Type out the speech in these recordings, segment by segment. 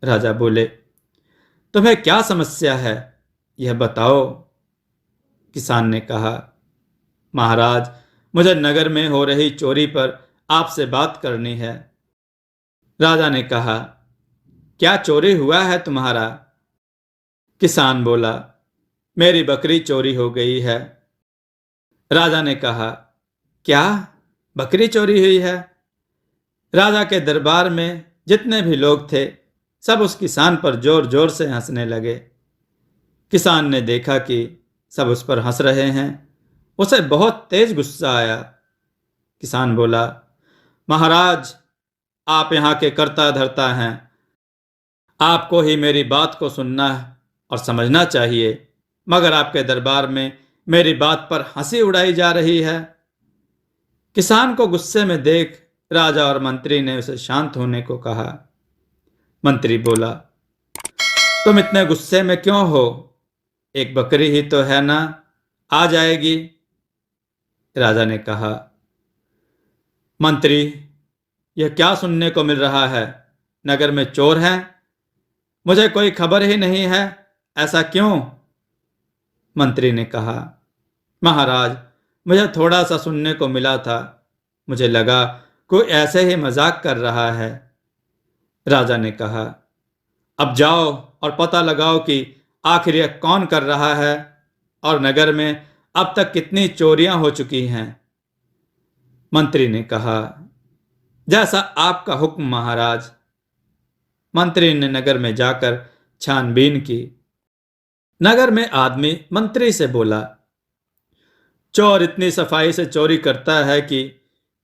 राजा बोले, तुम्हें क्या समस्या है, यह बताओ। किसान ने कहा, महाराज, मुझे नगर में हो रही चोरी पर आपसे बात करनी है। राजा ने कहा, क्या चोरी हुआ है तुम्हारा? किसान बोला, मेरी बकरी चोरी हो गई है। राजा ने कहा, क्या बकरी चोरी हुई है? राजा के दरबार में जितने भी लोग थे सब उस किसान पर जोर जोर से हंसने लगे। किसान ने देखा कि सब उस पर हंस रहे हैं। उसे बहुत तेज गुस्सा आया। किसान बोला, महाराज, आप यहाँ के कर्ता धर्ता हैं, आपको ही मेरी बात को सुनना और समझना चाहिए, मगर आपके दरबार में मेरी बात पर हंसी उड़ाई जा रही है। किसान को गुस्से में देख राजा और मंत्री ने उसे शांत होने को कहा। मंत्री बोला, तुम इतने गुस्से में क्यों हो? एक बकरी ही तो है ना, आ जाएगी। राजा ने कहा, मंत्री, यह क्या सुनने को मिल रहा है? नगर में चोर हैं? मुझे कोई खबर ही नहीं है, ऐसा क्यों? मंत्री ने कहा, महाराज, मुझे थोड़ा सा सुनने को मिला था, मुझे लगा कोई ऐसे ही मजाक कर रहा है। राजा ने कहा, अब जाओ और पता लगाओ कि आखिर यह कौन कर रहा है और नगर में अब तक कितनी चोरियां हो चुकी हैं। मंत्री ने कहा, जैसा आपका हुक्म महाराज। मंत्री ने नगर में जाकर छानबीन की। नगर में आदमी मंत्री से बोला, चोर इतनी सफाई से चोरी करता है कि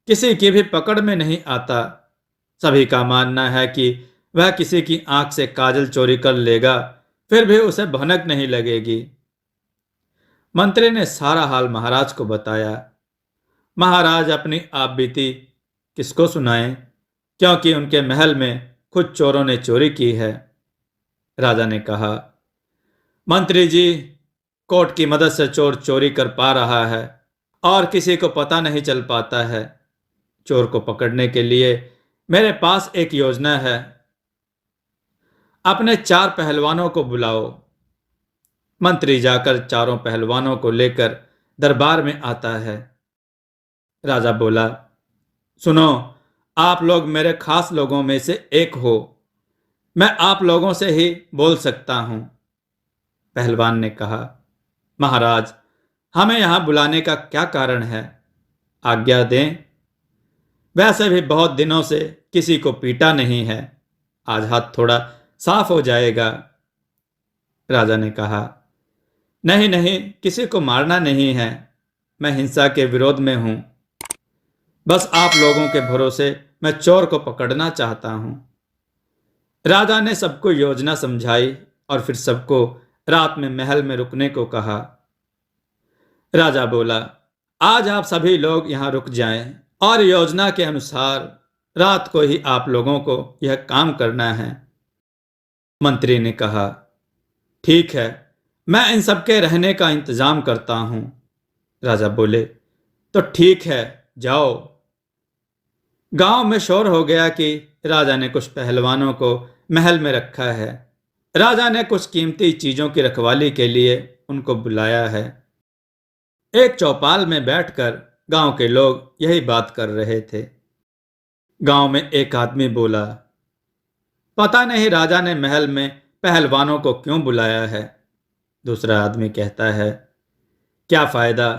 किसी की भी पकड़ में नहीं आता। सभी का मानना है कि वह किसी की आंख से काजल चोरी कर लेगा, फिर भी उसे भनक नहीं लगेगी। मंत्री ने सारा हाल महाराज को बताया। महाराज अपनी आपबीती किसको सुनाएं, क्योंकि उनके महल में खुद चोरों ने चोरी की है। राजा ने कहा, मंत्री जी, कोर्ट की मदद से चोर चोरी कर पा रहा है और किसी को पता नहीं चल पाता है। चोर को पकड़ने के लिए मेरे पास एक योजना है। अपने 4 पहलवानों को बुलाओ। मंत्री जाकर चारों पहलवानों को लेकर दरबार में आता है। राजा बोला, सुनो, आप लोग मेरे खास लोगों में से एक हो, मैं आप लोगों से ही बोल सकता हूं। पहलवान ने कहा, महाराज, हमें यहां बुलाने का क्या कारण है, आज्ञा दें। वैसे भी बहुत दिनों से किसी को पीटा नहीं है, आज हाथ थोड़ा साफ हो जाएगा। राजा ने कहा, नहीं नहीं, किसी को मारना नहीं है, मैं हिंसा के विरोध में हूं। बस आप लोगों के भरोसे मैं चोर को पकड़ना चाहता हूं। राजा ने सबको योजना समझाई और फिर सबको रात में महल में रुकने को कहा। राजा बोला, आज आप सभी लोग यहां रुक जाएं और योजना के अनुसार रात को ही आप लोगों को यह काम करना है। मंत्री ने कहा, ठीक है, मैं इन सबके रहने का इंतजाम करता हूं। राजा बोले, तो ठीक है, जाओ। गांव में शोर हो गया कि राजा ने कुछ पहलवानों को महल में रखा है। राजा ने कुछ कीमती चीजों की रखवाली के लिए उनको बुलाया है। एक चौपाल में बैठकर गांव के लोग यही बात कर रहे थे। गांव में एक आदमी बोला, पता नहीं राजा ने महल में पहलवानों को क्यों बुलाया है। दूसरा आदमी कहता है, क्या फायदा,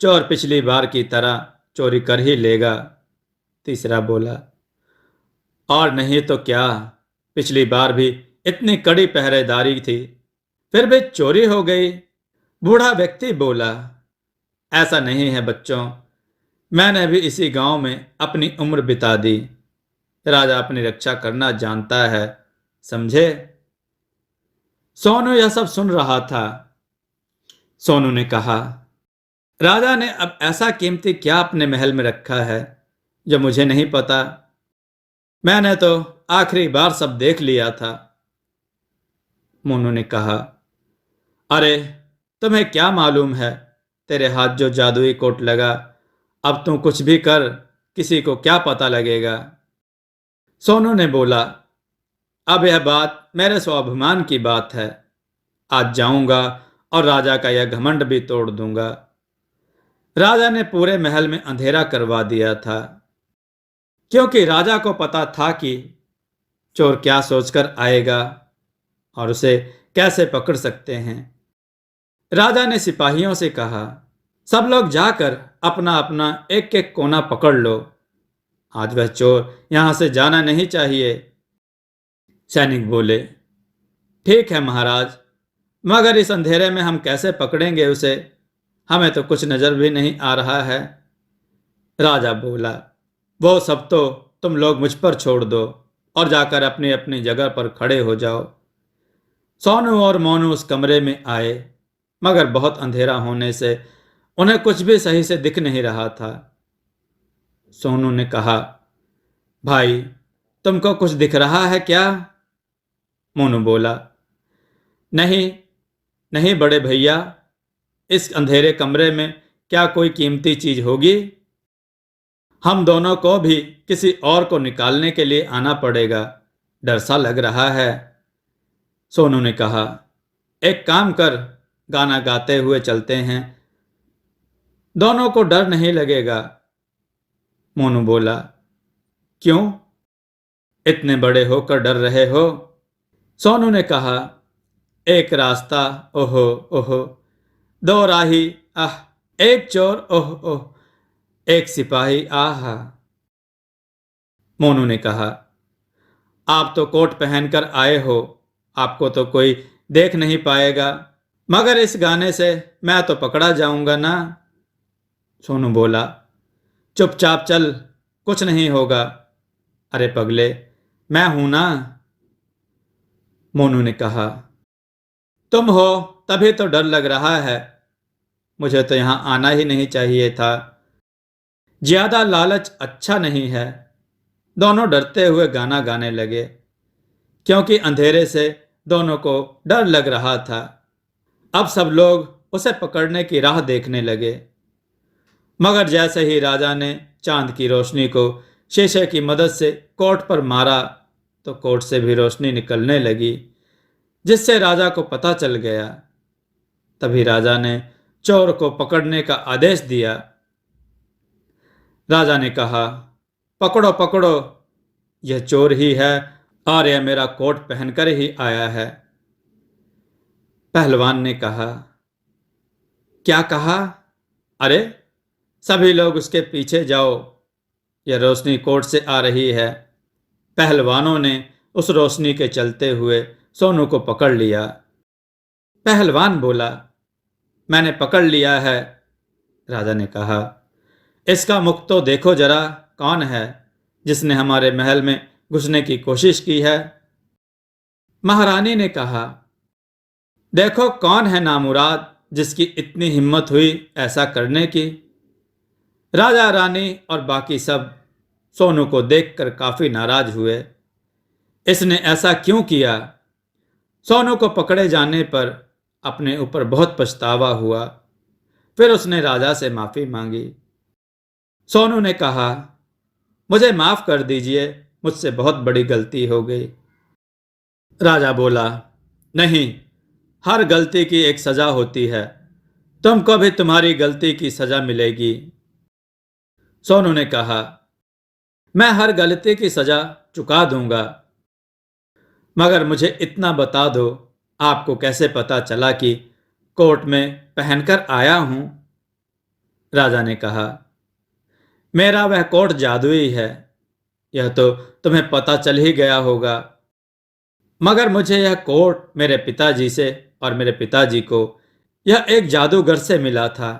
चोर पिछली बार की तरह चोरी कर ही लेगा। तीसरा बोला, और नहीं तो क्या, पिछली बार भी इतनी कड़ी पहरेदारी थी, फिर भी चोरी हो गई। बूढ़ा व्यक्ति बोला, ऐसा नहीं है बच्चों, मैंने भी इसी गांव में अपनी उम्र बिता दी। राजा अपनी रक्षा करना जानता है, समझे। सोनू यह सब सुन रहा था। सोनू ने कहा, राजा ने अब ऐसा कीमती क्या अपने महल में रखा है जो मुझे नहीं पता। मैंने तो आखिरी बार सब देख लिया था। मोनू ने कहा, अरे तुम्हें क्या मालूम है, तेरे हाथ जो जादुई कोट लगा, अब तू कुछ भी कर, किसी को क्या पता लगेगा। सोनू ने बोला, अब यह बात मेरे स्वाभिमान की बात है। आज जाऊंगा और राजा का यह घमंड भी तोड़ दूंगा। राजा ने पूरे महल में अंधेरा करवा दिया था, क्योंकि राजा को पता था कि चोर क्या सोचकर आएगा और उसे कैसे पकड़ सकते हैं। राजा ने सिपाहियों से कहा, सब लोग जाकर अपना अपना एक एक कोना पकड़ लो। आज वह चोर यहां से जाना नहीं चाहिए। सैनिक बोले, ठीक है महाराज, मगर इस अंधेरे में हम कैसे पकड़ेंगे उसे? हमें तो कुछ नजर भी नहीं आ रहा है। राजा बोला, वो सब तो तुम लोग मुझ पर छोड़ दो और जाकर अपनी अपनी जगह पर खड़े हो जाओ। सोनू और मोनू उस कमरे में आए, मगर बहुत अंधेरा होने से उन्हें कुछ भी सही से दिख नहीं रहा था। सोनू ने कहा, भाई तुमको कुछ दिख रहा है क्या? मोनू बोला, नहीं नहीं बड़े भैया, इस अंधेरे कमरे में क्या कोई कीमती चीज होगी? हम दोनों को भी किसी और को निकालने के लिए आना पड़ेगा, डर सा लग रहा है। सोनू ने कहा, एक काम कर, गाना गाते हुए चलते हैं, दोनों को डर नहीं लगेगा। मोनू बोला, क्यों? इतने बड़े होकर डर रहे हो? सोनू ने कहा, एक रास्ता ओहो ओहो, दो राही आह, एक चोर ओह ओह, एक सिपाही आहा। मोनू ने कहा, आप तो कोट पहनकर आए हो, आपको तो कोई देख नहीं पाएगा, मगर इस गाने से मैं तो पकड़ा जाऊंगा ना। सोनू बोला, चुपचाप चल, कुछ नहीं होगा। अरे पगले, मैं हूं ना। मोनू ने कहा, तुम हो तभी तो डर लग रहा है, मुझे तो यहां आना ही नहीं चाहिए था। ज्यादा लालच अच्छा नहीं है। दोनों डरते हुए गाना गाने लगे, क्योंकि अंधेरे से दोनों को डर लग रहा था। अब सब लोग उसे पकड़ने की राह देखने लगे, मगर जैसे ही राजा ने चांद की रोशनी को शीशे की मदद से कोट पर मारा तो कोट से भी रोशनी निकलने लगी, जिससे राजा को पता चल गया। तभी राजा ने चोर को पकड़ने का आदेश दिया। राजा ने कहा, पकड़ो पकड़ो, यह चोर ही है और यह मेरा कोट पहनकर ही आया है। पहलवान ने कहा, क्या कहा? अरे सभी लोग उसके पीछे जाओ, यह रोशनी कोट से आ रही है। पहलवानों ने उस रोशनी के चलते हुए सोनू को पकड़ लिया। पहलवान बोला, मैंने पकड़ लिया है। राजा ने कहा, इसका मुख तो देखो जरा, कौन है जिसने हमारे महल में घुसने की कोशिश की है? महारानी ने कहा, देखो कौन है नामुराद जिसकी इतनी हिम्मत हुई ऐसा करने की। राजा रानी और बाकी सब सोनू को देखकर काफी नाराज हुए। इसने ऐसा क्यों किया? सोनू को पकड़े जाने पर अपने ऊपर बहुत पछतावा हुआ। फिर उसने राजा से माफी मांगी। सोनू ने कहा, मुझे माफ कर दीजिए, मुझसे बहुत बड़ी गलती हो गई। राजा बोला, नहीं, हर गलती की एक सजा होती है, तुमको भी तुम्हारी गलती की सजा मिलेगी। सोनू ने कहा, मैं हर गलती की सजा चुका दूंगा, मगर मुझे इतना बता दो, आपको कैसे पता चला कि कोट में पहनकर आया हूं? राजा ने कहा, मेरा वह कोट जादुई है, यह तो तुम्हें पता चल ही गया होगा, मगर मुझे यह कोट मेरे पिताजी से और मेरे पिताजी को यह एक जादूगर से मिला था।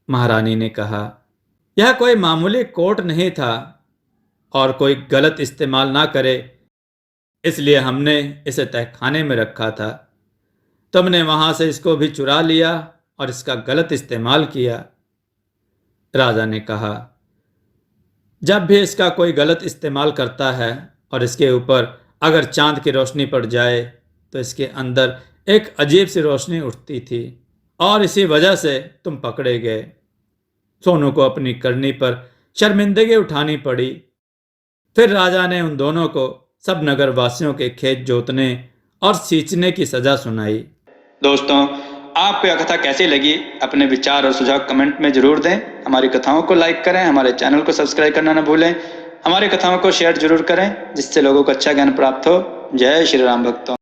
महारानी ने कहा, यह कोई मामूली कोट नहीं था और कोई गलत इस्तेमाल ना करे, इसलिए हमने इसे तहखाने में रखा था। तुमने वहां से इसको भी चुरा लिया और इसका गलत इस्तेमाल किया। राजा ने कहा, जब भी इसका कोई गलत इस्तेमाल करता है और इसके ऊपर अगर चांद की रोशनी पड़ जाए तो इसके अंदर एक अजीब सी रोशनी उठती थी और इसी वजह से तुम पकड़े गए। सोनू को अपनी करनी पर शर्मिंदगी उठानी पड़ी। फिर राजा ने उन दोनों को सब नगर वासियों के खेत जोतने और सींचने की सजा सुनाई। दोस्तों, आपको यह कथा कैसी लगी? अपने विचार और सुझाव कमेंट में जरूर दें। हमारी कथाओं को लाइक करें, हमारे चैनल को सब्सक्राइब करना न भूलें। हमारी कथाओं को शेयर जरूर करें जिससे लोगों को अच्छा ज्ञान प्राप्त हो। जय श्री राम भक्तों।